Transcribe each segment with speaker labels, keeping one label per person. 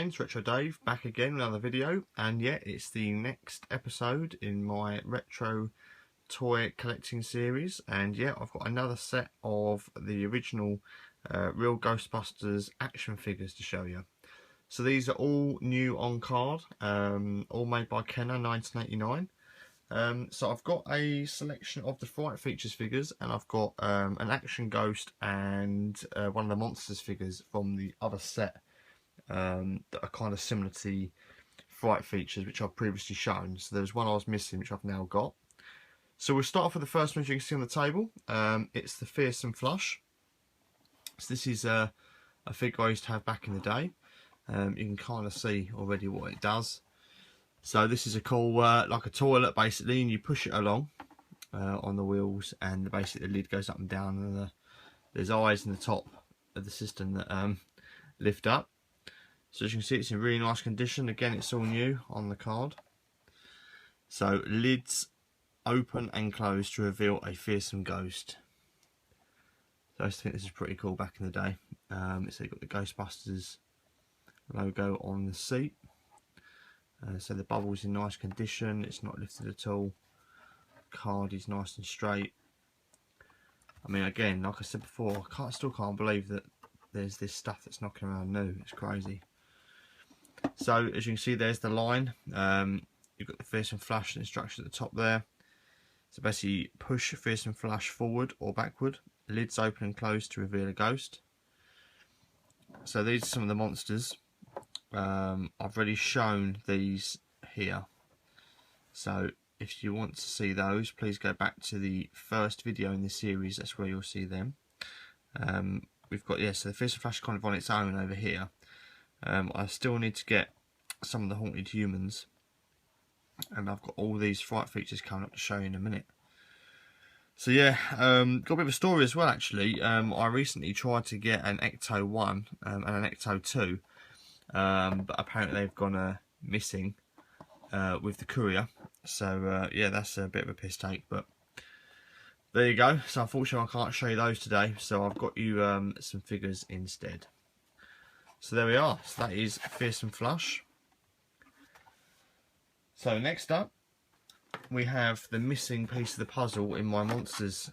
Speaker 1: again, it's Retro Dave, back again with another video, and yeah, it's the next episode in my retro toy collecting series, and yeah, I've got another set of the original Real Ghostbusters action figures to show you. So these are all new on card, all made by Kenner, 1989. So I've got a selection of the Fright Features figures, and I've got an Action Ghost and one of the Monsters figures from the other set that are kind of similar to the Fright Features, which I've previously shown. So there's one I was missing, which I've now got. So we'll start off with the first one, as you can see on the table. It's the Fearsome Flush. So this is a figure I used to have back in the day. You can kind of see already what it does. So this is a cool, like a toilet basically, and you push it along on the wheels, and basically the lid goes up and down, and there's eyes in the top of the system that lift up. So as you can see, it's in really nice condition. Again, it's all new on the card. So lids open and close to reveal a fearsome ghost. So I just think this is pretty cool back in the day. So you've got the Ghostbusters logo on the seat. So the bubble's in nice condition, it's not lifted at all. Card is nice and straight. I mean, again, like I said before, I still can't believe that there's this stuff that's knocking around new. It's crazy. So as you can see, there's the line. You've got the Fearsome Flash instruction at the top there. So basically, push Fearsome Flash forward or backward. Lids open and close to reveal a ghost. So these are some of the monsters. I've already shown these here, so if you want to see those, please go back to the first video in this series. That's where you'll see them. We've got, so the Fearsome Flash kind of on its own over here. I still need to get some of the Haunted Humans, and I've got all these Fright Features coming up to show you in a minute. So yeah, got a bit of a story as well actually. I recently tried to get an Ecto 1 and an Ecto 2. But apparently they've gone missing with the courier, so yeah, that's a bit of a piss take, but there you go. So unfortunately I can't show you those today, so I've got you some figures instead. So there we are. So that is Fearsome Flush. So next up we have the missing piece of the puzzle in my monsters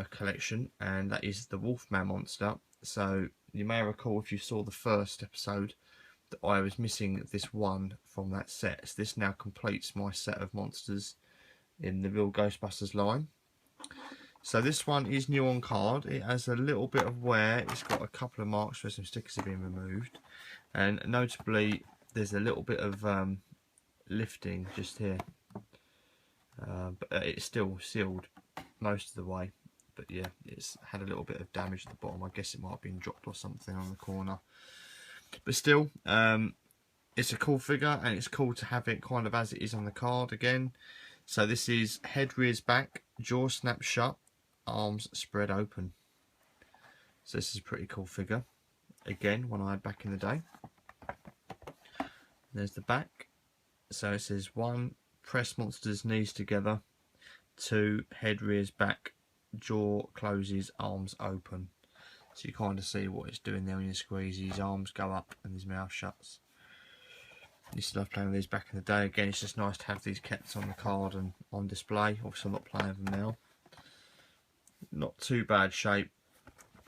Speaker 1: collection, and that is the Wolfman monster. So you may recall, if you saw the first episode, that I was missing this one from that set. So this now completes my set of monsters in the Real Ghostbusters line. So this one is new on card. It has a little bit of wear. It's got a couple of marks where some stickers have been removed, and notably there's a little bit of lifting just here, but it's still sealed most of the way. But yeah, it's had a little bit of damage at the bottom. I guess it might have been dropped or something on the corner. But still, it's a cool figure, and it's cool to have it kind of as it is on the card again. So this is head rears back, jaw snaps shut, arms spread open. So this is a pretty cool figure. Again, one I had back in the day. There's the back. So it says 1, press monster's knees together. 2, head rears back, jaw closes, arms open. So you kind of see what it's doing there when you squeeze. His arms go up and his mouth shuts. I used to love playing with these back in the day. Again, it's just nice to have these kept on the card and on display. Obviously, I'm not playing with them now. Not too bad shape.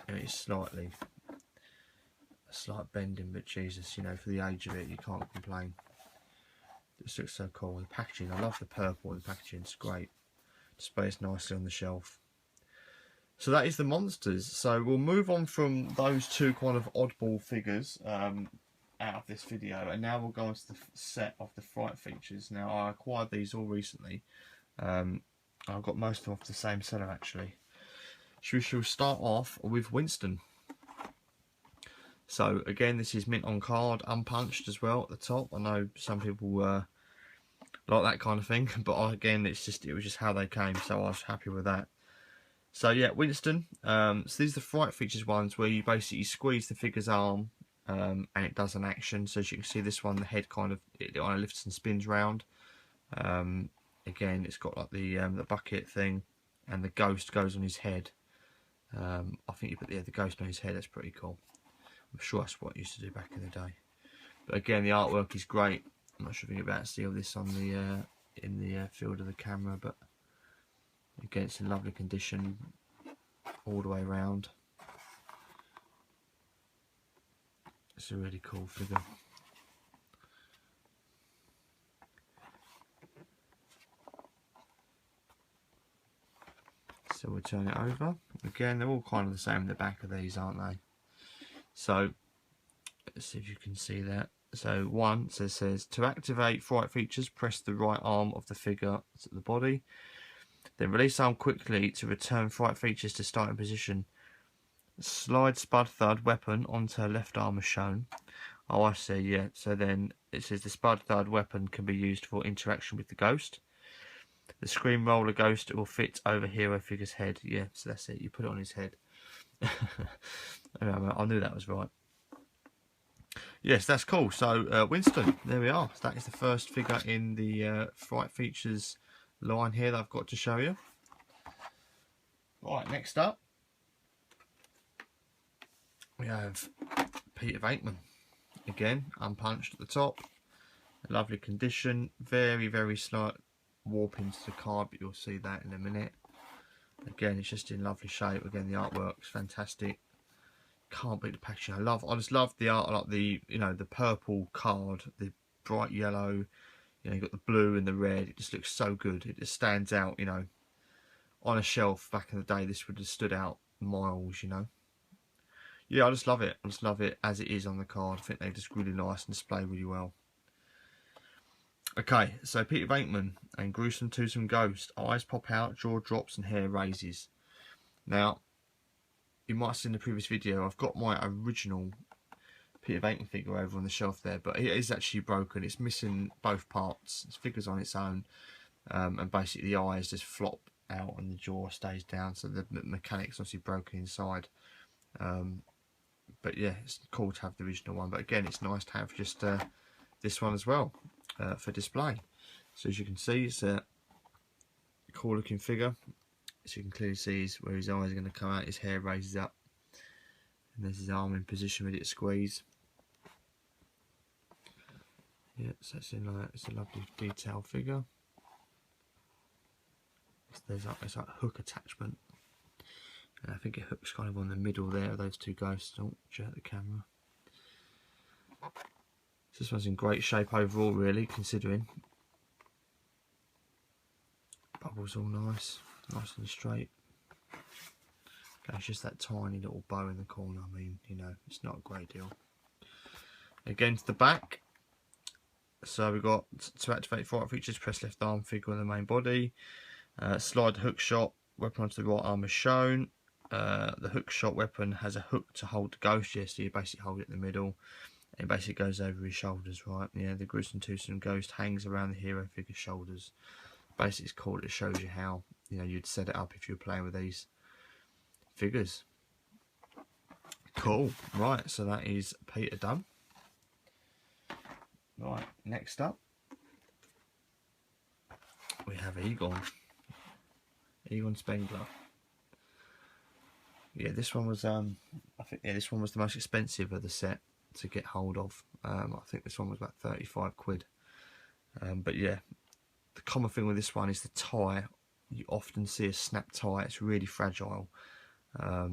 Speaker 1: It's slightly a slight bending, but Jesus, you know, for the age of it, you can't complain. It just looks so cool. The packaging, I love the purple in the packaging. It's great. Displays nicely on the shelf. So that is the monsters. So we'll move on from those two kind of oddball figures out of this video, and now we'll go on to the set of the Fright Features. Now I acquired these all recently. I've got most of them off the same seller actually. So we shall start off with Winston. So again, this is mint on card, unpunched as well at the top. I know some people like that kind of thing, but again, it was just how they came, so I was happy with that. So yeah, Winston. So these are the Fright Features ones where you basically squeeze the figure's arm and it does an action. So as you can see, this one, the head kind of lifts and spins round. Again, it's got like the bucket thing, and the ghost goes on his head. I think you put the ghost on his head. That's pretty cool. I'm sure that's what I used to do back in the day. But again, the artwork is great. I'm not sure if you're about to see all this on the in the field of the camera, but again, it's in lovely condition all the way around. It's a really cool figure. So we'll turn it over. Again, they're all kind of the same in the back of these, aren't they? So let's see if you can see that. So one says to activate Fright features, press the right arm of the figure to the body. Then release arm quickly to return Fright features to starting position. Slide Spud Thud weapon onto her left arm as shown. Oh, I see, yeah. So then it says the Spud Thud weapon can be used for interaction with the ghost. The Scream Roller Ghost will fit over hero figure's head. Yeah, so that's it. You put it on his head. I knew that was right. Yes, that's cool. So Winston, there we are. So that is the first figure in the Fright Features line here that I've got to show you. Right, next up we have Peter Venkman. Again, unpunched at the top. Lovely condition. Very, very slight warping to the card, but you'll see that in a minute. Again, it's just in lovely shape. Again, the artwork's fantastic. Can't beat the packaging. I just love the art, like the the purple card, the bright yellow. You got the blue and the red. It just looks so good. It just stands out. On a shelf back in the day, this would have stood out miles. Yeah, I just love it. I just love it as it is on the card. I think they're just really nice and display really well. Okay, so Peter Venkman and Gruesome Twosome Ghost. Eyes pop out, jaw drops, and hair raises. Now, you might have seen the previous video. I've got my original Peter Venkman figure over on the shelf there, but it is actually broken. It's missing both parts. It's figures on its own, and basically the eyes just flop out and the jaw stays down. So the mechanics obviously broken inside. But yeah, it's cool to have the original one. But again, it's nice to have just this one as well for display. So as you can see, it's a cool looking figure. So you can clearly see where his eyes are going to come out. His hair raises up, and there's his arm in position ready to squeeze. Yeah, so it's a lovely detail figure. There's like a hook attachment. And I think it hooks kind of on the middle there of those two ghosts. Don't jerk the camera. So this one's in great shape overall, really, considering. Bubbles all nice and straight. Okay, it's just that tiny little bow in the corner. I mean, it's not a great deal. Against the back. So we've got to activate Fright features, press left arm figure on the main body. Slide the hook shot weapon onto the right arm as shown. The hook shot weapon has a hook to hold the ghost, so you basically hold it in the middle. It basically goes over his shoulders, right? Yeah, the Gruesome Twosome Ghost hangs around the hero figure's shoulders. Basically, it's cool. It shows you how you'd set it up if you were playing with these figures. Cool. Right, so that is Peter done. Right, next up we have Egon. Egon Spengler. Yeah, this one was I think this one was the most expensive of the set to get hold of. I think this one was about 35 quid. But yeah, the common thing with this one is the tie. You often see a snap tie. It's really fragile. I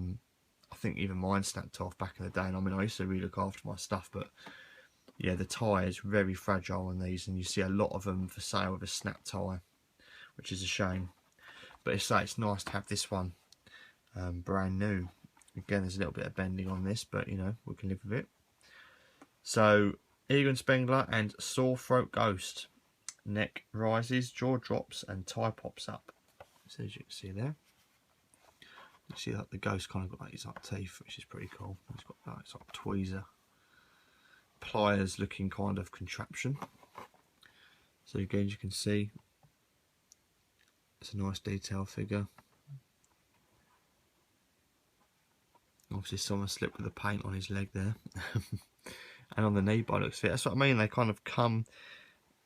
Speaker 1: think even mine snapped off back in the day, and I mean I used to really look after my stuff, but yeah, the tie is very fragile on these, and you see a lot of them for sale with a snap tie, which is a shame. But it's nice to have this one brand new. Again, there's a little bit of bending on this, but we can live with it. So Egon Spengler and Sore Throat Ghost. Neck rises, jaw drops, and tie pops up. So as you can see there, you see that the ghost kind of got like his teeth, which is pretty cool. He's got that sort of tweezer, pliers looking kind of contraption. So again, you can see it's a nice detail figure. Obviously someone slipped with the paint on his leg there. And on the knee by looks of it. That's what I mean, they kind of come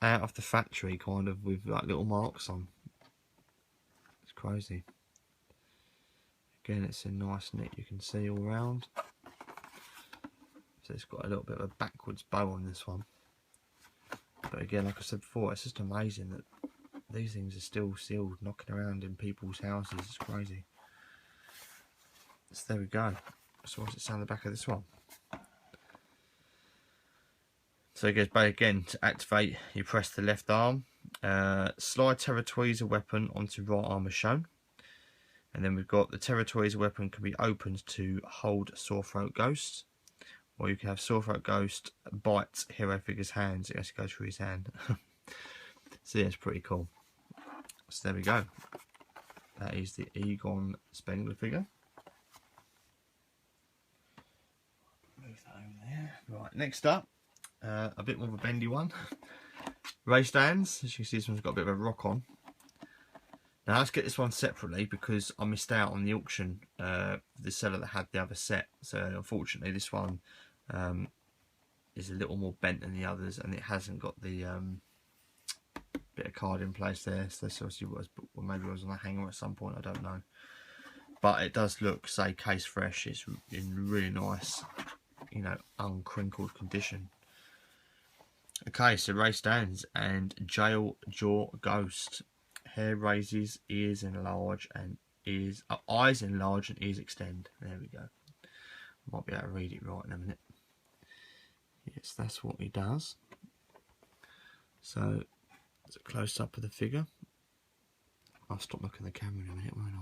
Speaker 1: out of the factory kind of with like little marks on. It's crazy. Again, it's a nice knit you can see all round. So it's got a little bit of a backwards bow on this one. But again, like I said before, it's just amazing that these things are still sealed, knocking around in people's houses. It's crazy. So there we go. So what's it say on the back of this one? So it goes back again. To activate, you press the left arm. Slide Terror Tweezer weapon onto right arm as shown. And then we've got the Terror Tweezer weapon can be opened to hold Sore Throat Ghost. Or you can have Sore Throat Ghost bite hero figure's hands. It has to go through his hand. So yeah, it's pretty cool. So there we go. That is the Egon Spengler figure. Move that over there. Right, next up, a bit more of a bendy one. Ray Stantz. As you can see, this one's got a bit of a rock on. Now let's get this one separately because I missed out on the auction. The seller that had the other set. So unfortunately, this one is a little more bent than the others, and it hasn't got the bit of card in place there. So this obviously was, or maybe it was on a hanger at some point. I don't know. But it does look, say, case fresh. It's in really nice, you know, uncrinkled condition. Okay, so Ray Stantz and Jail Jaw Ghost. Hair raises, ears enlarge, and eyes enlarge and ears extend. There we go. Might be able to read it right in a minute. Yes, that's what he does. So, it's a close up of the figure. I'll stop looking at the camera in a minute, won't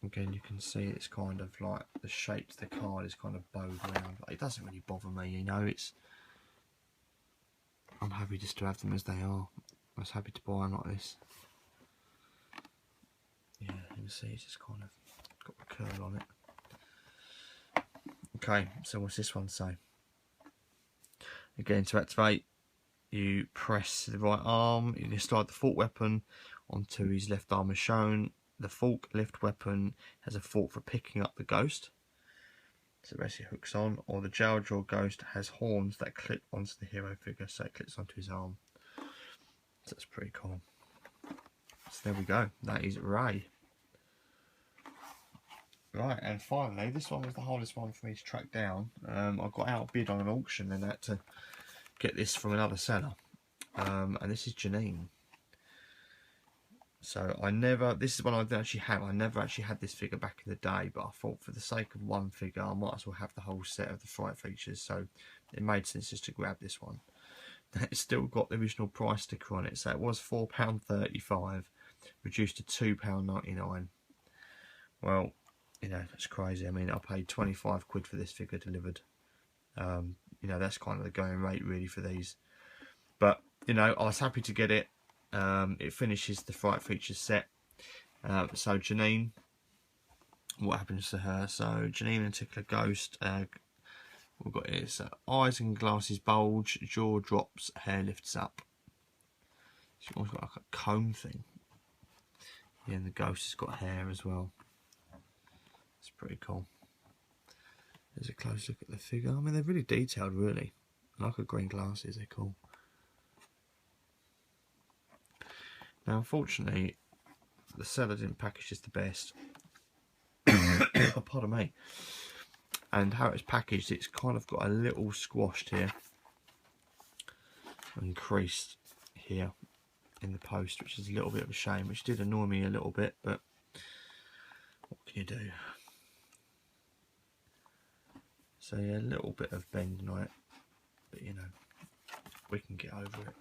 Speaker 1: I? Again, you can see it's kind of like the shape of the card is kind of bowed around. It doesn't really bother me, you know. I'm happy just to have them as they are. I was happy to buy them like this. Yeah, you can see it's just kind of got a curl on it. Okay, so what's this one say? Again, to activate, you press the right arm. You can slide the fork weapon onto his left arm as shown. The fork lift weapon has a fork for picking up the ghost. So it basically hooks on. Or the Jail Jaw Ghost has horns that clip onto the hero figure, so it clips onto his arm. So that's pretty cool. So there we go. That is Ray. Right, and finally, this one was the hardest one for me to track down. I got outbid on an auction and had to get this from another seller. And this is Jeanine. So this is one I didn't actually have. I never actually had this figure back in the day, but I thought for the sake of one figure, I might as well have the whole set of the Fright features. So it made sense just to grab this one. It's still got the original price sticker on it, so it was £4.35, reduced to £2.99. Well, you know, that's crazy. I mean, I paid 25 quid for this figure delivered. You know, that's kind of the going rate really for these. But, you know, I was happy to get it. It finishes the Fright features set. So Jeanine, what happens to her? So Jeanine and Tickler Ghost, we've got here, so eyes and glasses bulge, jaw drops, hair lifts up. She's almost got like a comb thing. Yeah, and the ghost has got hair as well. It's pretty cool. There's a close look at the figure. I mean, they're really detailed, really. I like her green glasses, they're cool. Now, unfortunately, the seller didn't package this the best. Oh, pardon me. And how it's packaged, it's kind of got a little squashed here and creased here in the post, which is a little bit of a shame, which did annoy me a little bit, but what can you do? So yeah, a little bit of bending on it, but you know, we can get over it.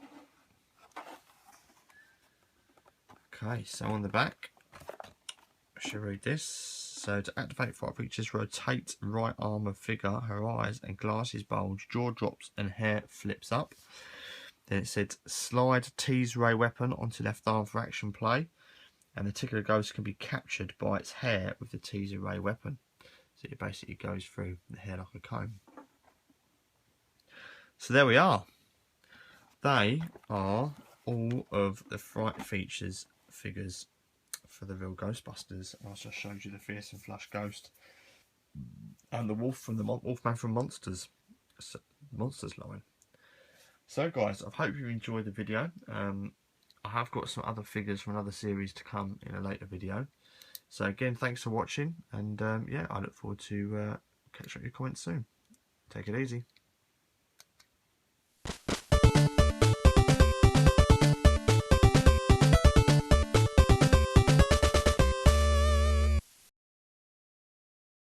Speaker 1: Okay, so on the back, I should read this. So to activate Fright features, rotate right arm of figure, her eyes and glasses bulge, jaw drops and hair flips up. Then it said slide tease ray weapon onto left arm for action play, and the Tickler Ghost can be captured by its hair with the teaser ray weapon. So it basically goes through the hair like a comb. So there we are. They are all of the Fright features figures for the Real Ghostbusters. I also showed you the Fearsome Flush Ghost and the Wolf from the Wolfman from Monsters line. So guys, I hope you enjoyed the video. I have got some other figures from another series to come in a later video. So again, thanks for watching, and yeah, I look forward to catching up with your comments soon. Take it easy.